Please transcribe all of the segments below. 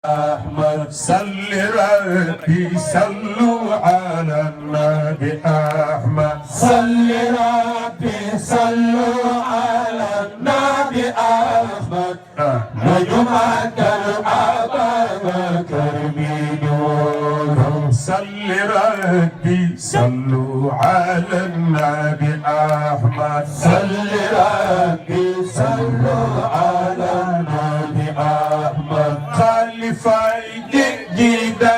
أحمد صل ربي صلوا على النبي أحمد صل ربي صلوا على النبي أحمد نجمة أبا بكر بدون صل ربي صلوا على النبي أحمد صل ربي صلوا على النبي أحمد خليفة جديدة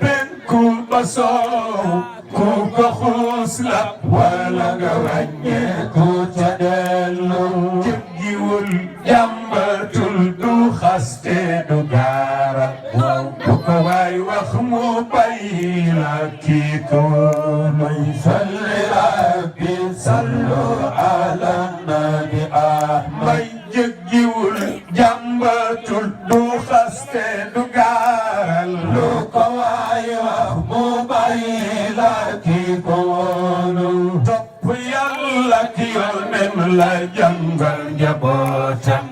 بينكم بصو كوكا خسلة ولا غوانيكو تدلو جيول جنبتل دو خستي دو غارة كوكا واي وخمو بايلا كيكون صل ربي صلوا على النبي أحمد جيول جنبتل دو خستي دو غارة لوكواي وخمو بايلا كيكون topp Yàlla ki Yonent la jàngal njabootam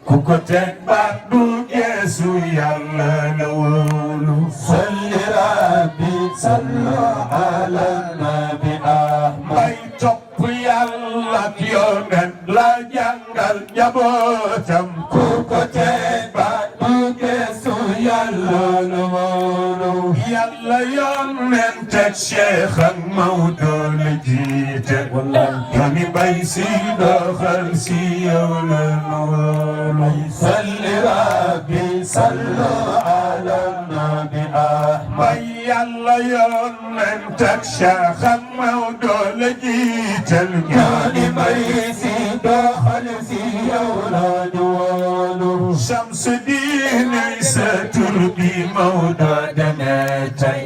ku ko teg baat du geesu Yàlla la wóolu صل ربي صلوا على النبي أحمد bay topp Yàlla ki Yonent la jàngal njabootam ku ko teg baat du geesu Yàlla la wóolu Yàlla Yonent ak Cheikh ak Maodo la jiite yooni bay si doxal si yow la wóolu صل ربي صلوا على النبي أحمد bay Yàlla Yonent ak Cheikh ak Maodo la jiital ñaani may si doxal si yow la ñu wóolu Shamsu diine sa tur bi Maodo demee tey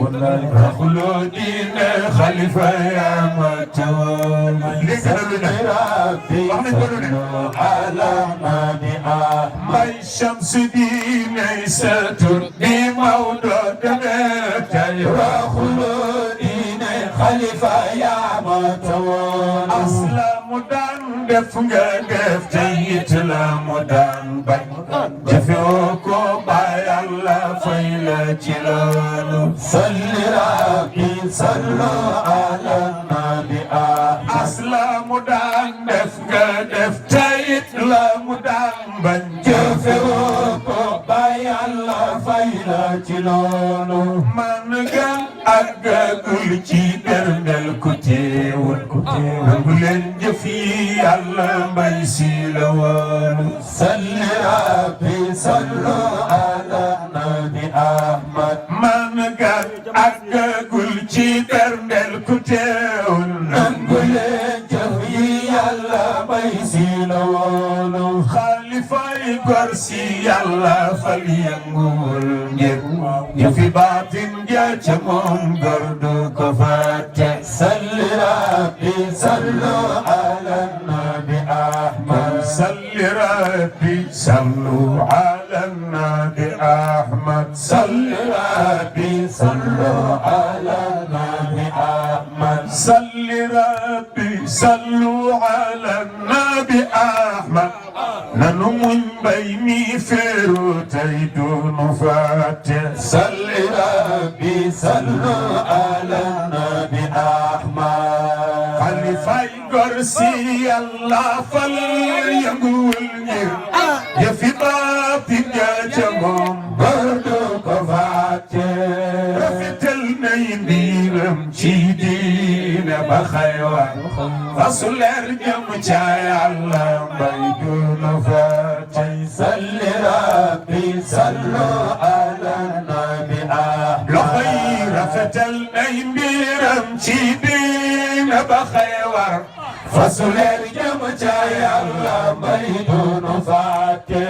raxuloo diine xalifa yaa ma tawal صل ربي صلوا على النبي أحمد bay Shamsu diine sa tur bi Maodo demee tey وخلودين خليفة يا متوان aslaamu daan def nga def te it la mu daan bañ jëfewoo ko ba Yàlla fay la ci loolu صل ربي صلوا على النبي أحمد aslaamu daan def nga def te it la mu daan bañ jëfewoo bay Allah fay la ci loolu man gan àggagul ci berndel ku teewul nangu leen jëf yi Yàlla mbay si la woon صل ربي صلوا على النبي أحمد man gan àggagul ci berndel ku teewul nangu leen jëf yi Yàlla bay si la woonu xalifay gor si Yàlla fal yënguwul ngir jëfi baatin ja ca moom gor du ko fàtte صل ربي صلوا على النبي أحمد صل ربي صلوا على النبي أحمد صل ربي صلوا على النبي أحمد صل ربي صلوا على النبي أحمد nanu muñ mbay mi féeru tey dunu fàtte صل ربي صلوا على النبي أحمد xalifay gor si Yàlla fal yënguwul ngir yëfi baatin ja ca moom برضو كفاتي rafetal nay mbiram ci diine ba xaywa fasu leer jëm ca Yàlla mbay dunu fàtte صل ربي صلوا على النبي أحمد loxo yi rafetal nay mbiram ci diine ba xaywa fasu leer jëm ca Yàlla mbay دون فاتي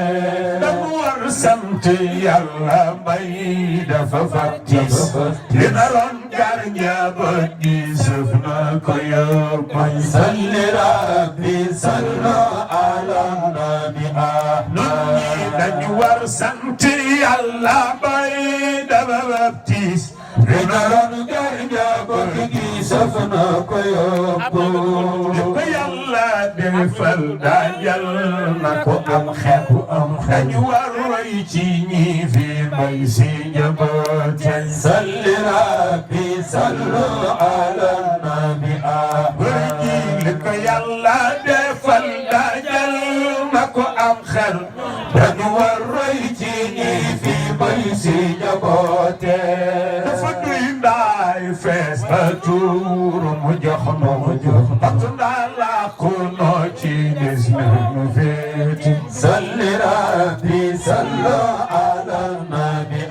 damu war sant Yàlla mbay dafa fattis li naroon gar njaboot gi sëf na ko yóbbu صل ربي صلوا على النبي nun أحمد ñi dañu war sant Yàlla mbay dafa fattis li naroon gar njaboot gi safna ko yóbbu li ko Yàlla defal daajal na ko am xeetu am dañu war roy ريتيني في ميسي جبوتي صل ربي صلوا على النبي برجي لك يلا دفل دجل مكو أم خل دنور ريتيني في ميسي جبوتي فدوين داي فيس بطور مجخنو بطنا لا كونو تشينيس نفيتي صل ربي صلوا على النبي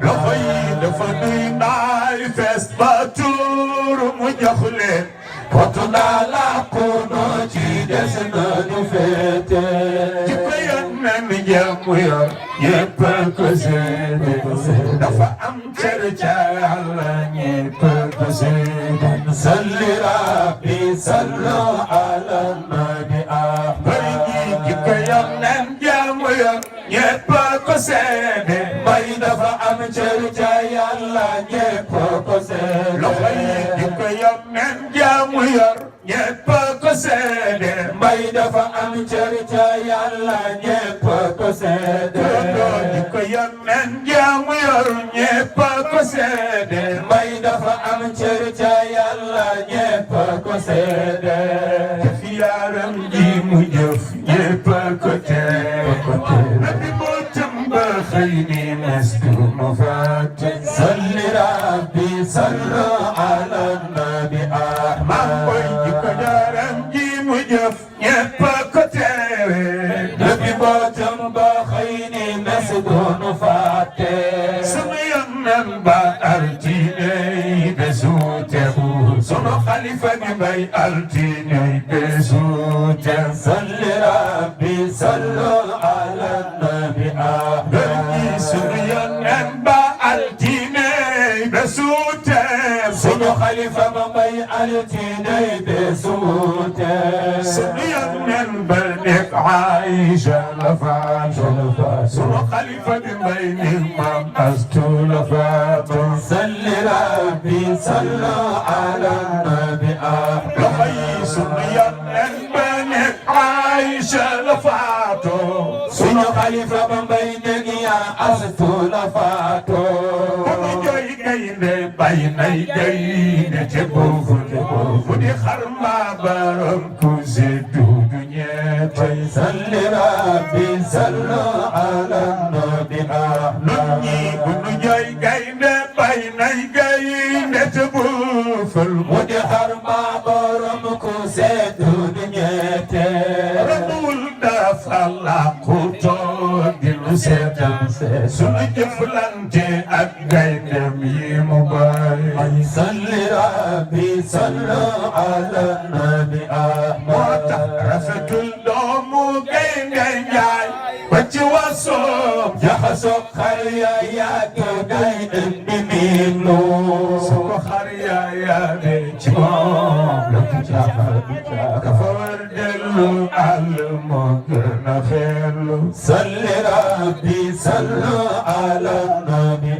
لخي دفدوين داي فيس بطور مجخلين بطنا لا كونو تشينيس نفيتي من جمويا يبكسين دفع أمترجع على يبكسين صل ربي صلوا على النبي بريجي جكيا من جمويا يبكسين may dafa am cërca yàlla ñépp ko seede loxo yi jikkoya men jaamuya ñépp ko seede may dafa am cërca yàlla ñépp ko seede jikkoya men jaamuya ñépp ko seede may dafa am cërca yàlla ñépp ko seede fi yaaram ji mu jëf ñépp ko teewe خيني مسكون فاتح صل ربي صلوا على النبي ما قلت كجارم جي مجف يبقى نبي باتم بخيني مسكون فاتح سمينا بأرتيني بسوته سنو خليفة بي أرتيني بسوته صل ربي صلوا على النبي سريان بألتيني بسوته سنو خليفة بي ألتيني بسوته سريان بنك عايشة لفات سنو خليفة بين المام أستو لفات صل ربي صلوا على النبي لخي سريان بنك عايشة لفات سنو خليفة بي astu la fato joy gaynde bay nay gaynde te bofu di xarma baram ku seddu dunyete salli rabbi sallu ala nabi nunni bunu joy gaynde bay nay gaynde te bofu di xarma baram ku seddu dunyete rabul dafala kuto dilu setan sunu jëflante ak gaynde yi mu bay salli rabbi sallu ala nabi moo tax rafetul doomu gaynde njaay ba ci wasoom jaxasoo xar ya yàgg gaynde bi miinu su ko xar ya yaade ci moom la ko jaaxal dafa war dellu àll moo gën a xellu salli rabbi sallu ala nabi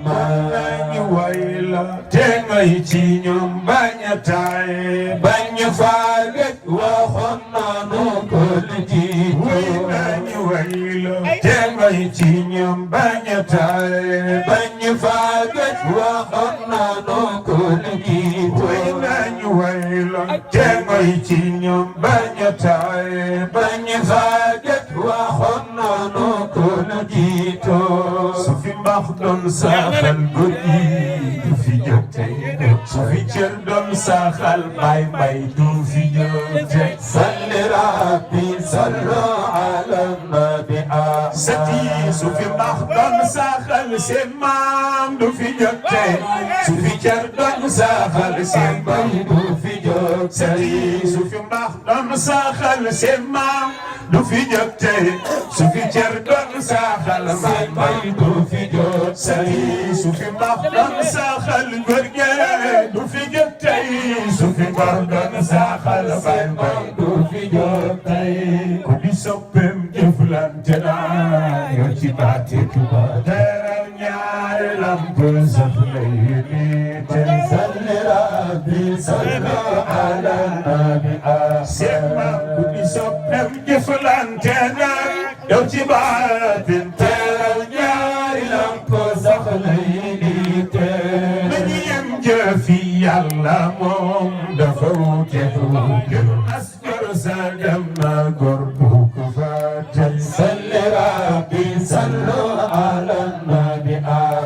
nañu wayla te ngay ci ñoom bañ a taay bañ faaget waxoon nañu ko li jiitu nañu wayla te ngay ci ñoom bañ a taay bañ faaget waxoon nañu ko li jiitu nañu wayla te ngay ci ñoom bañ a taay bañ faaget waxoon nañu ko li jiitu su fi mbaax doon saxal góor yi du fi jóg tey su fi cër doon saxal bay bay du fi jóg tey salli rabbi sallu ala nabi sati su fi mbaax doon saxal seen maam du fi jóg tey su fi cër doon saxal seen bay du fi jóg sati su fi mbaax doon saxal seen maam du fi jóg tey su fi cër doon saxal seen bay du fi jóg sati su fi mbaax doon saxal góor gi du fi jóg tey su fi mbaax doon saxal seen bay du fi jóg tey ku di soppeem jëflante naa yoo ci baati tuba teral ñaari lamp sax lay nite salli rabbi sallu ala nabi seen maam ku di soppeem jëflante naa yoo ci baati خليليته من يمجفي يلا موم دفوته أسكر سادمنا قربك فاتل صل ربي صلوا على النبي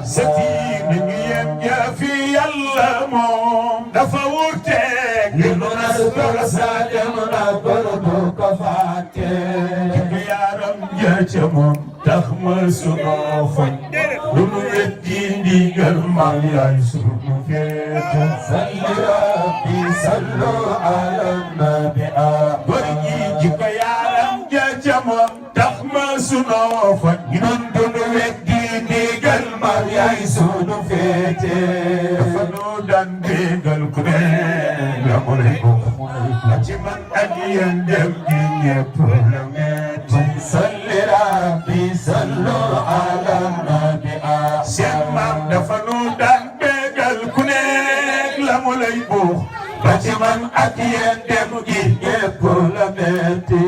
ستي من يمجفي يلا موم دفوته أسكر سادمنا قربك فاتل yaram ja moom tax ma sunu fañ lu nu weddi ndigal mam yaay sunu féete salli rabbi sallu ala nabi góor gi jikko yaram ja moom tax ma sunu fañ nun du nu weddi ndigal mam yaay sunu féete dafa nu daan bégal ku ne la mu lay la ci man ak yéen dem gi ñépp la metti salli rabbi sallu ala nabi seen maam dafa nu daan bégal ku nekk la mu lay buux ba ci man ak yéen dem gi ñépp la metti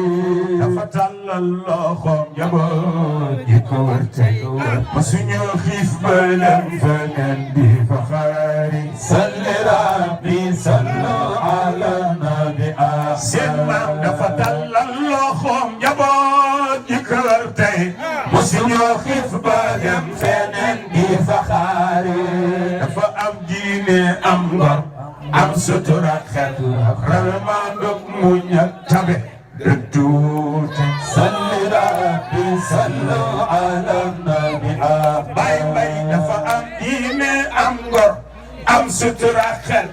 dafa tàllal loxoom njaboot yi ko wër tey ma suñu xiif ba dem feneen di fa xaari salli rabbi sallu ala nabi seen maam dafa tàllal loxoom njaboot yi ko wër tey ma suñu xiif ba dem feneen di fa xaari dafa am diine am ngor am sutura xel raramaandoog muñ ak tabe dëdduute salli rabbi sallu ala nabi bay dafa am diine am ngor am sutura xel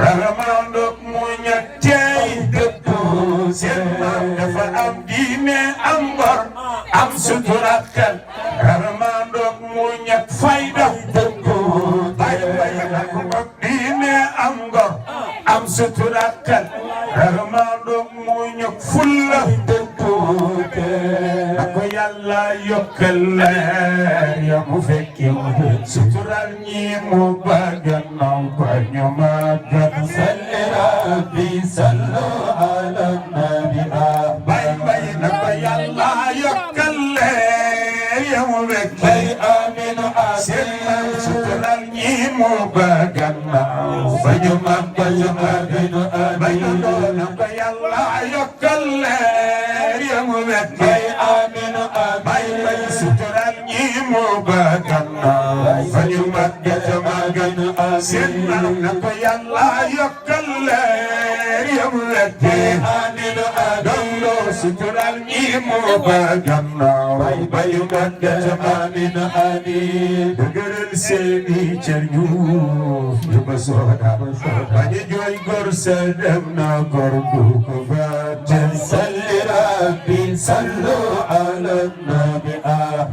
raramaandoog muñ ak tey dëdduute seen maam dafa am diine am ngor am sutura xel raramaandoog muñ ak fayda dëdduute bay dafa am diine am ngor am sutura xel raramaandoog muñ ak fulla dëdduute ako yàlla yokkal leer ya mu fekki sutural ñi mu baganaw ba ñu màggal salli rabbi sallu ala nabi bay na ko yàlla yokkal leer ya mu fekki bay aminu seen maam sutural ñi mu baganaw ba ñu màggal aminu bay na ko yàlla yokkal leer ya mu fekki bay aminu bay sutural ñi mu baganaw ba ñu màggal aminu seen maam na ko yàlla yokkal leer ya mu fekki aminu dondoo sutural ñi mu baganaw ba ñu màggal aminu amin dëgëral seeni cër ñu ba sooda bañu jooy gor sa dem na gor bu ko fàtte salli rabbi sallu ala nabi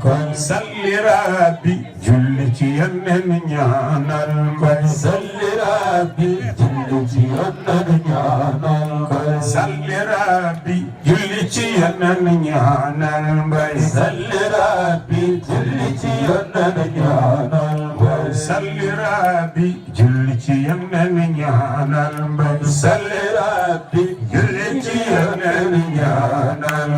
kon salli rabbi julli ci yonent ñaanal mbay salli rabbi julli ci yonent ñaanal mbay salli rabbi julli ci yonent ñaanal mbay salli rabbi julli ci yonent ñaanal mbay salli rabbi julli ci yonent ñaanal mbay salli rabbi julli ci yonent ñaanal